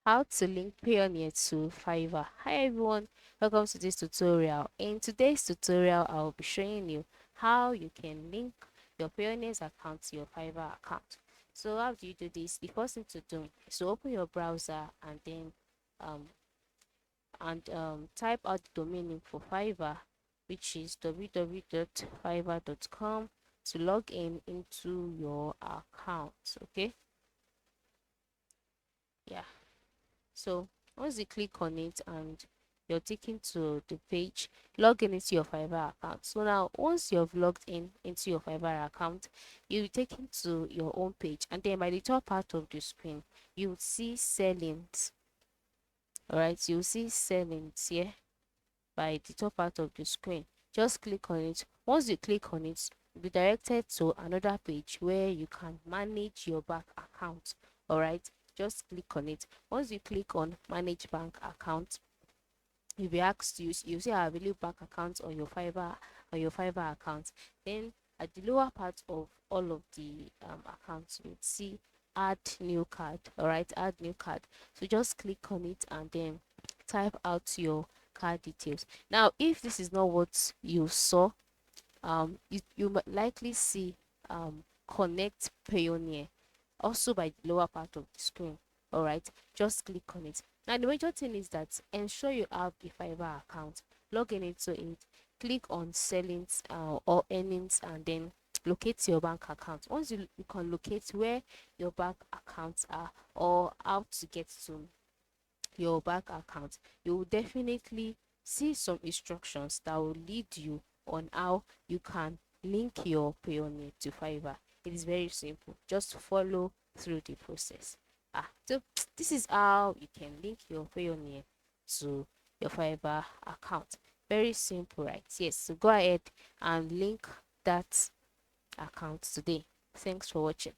how to link Payoneer to Fiverr. Hi everyone, welcome to this tutorial. In today's tutorial, I'll be showing you how you can link your Payoneer's account to your Fiverr account. So how do you do this? The first thing to do is to open your browser and then type out the domain name for Fiverr, which is www.fiverr.com, to log in into your account. Okay, yeah. So once you click on it and you're taken to the page, log in into your Fiverr account. So now once you've logged in into your Fiverr account, you'll be taken to your own page, and then by the top part of the screen, you'll see settings. All right, you'll see settings here by the top part of the screen. Just click on it. Once you click on it, you'll be directed to another page where you can manage your bank account. All right, just click on it. Once you click on manage bank account, you'll be asked to use, you see I value bank account on your Fiverr account. Then at the lower part of all of the accounts, you'd see add new card. All right, add new card. So just click on it and then type out your card details. Now if this is not what you saw, you might likely see connect Payoneer also by the lower part of the screen. All right, just click on it. Now the major thing is that ensure you have a Fiverr account. Log in into it, click on settings or earnings, and then locate your bank account. Once you can locate where your bank accounts are or how to get to your bank account, you will definitely see some instructions that will lead you on how you can link your Payoneer to Fiverr. It is very simple. Just follow through the process. So this is how you can link your Payoneer to your Fiverr account. Very simple, right? Yes. So go ahead and link that account today. Thanks for watching.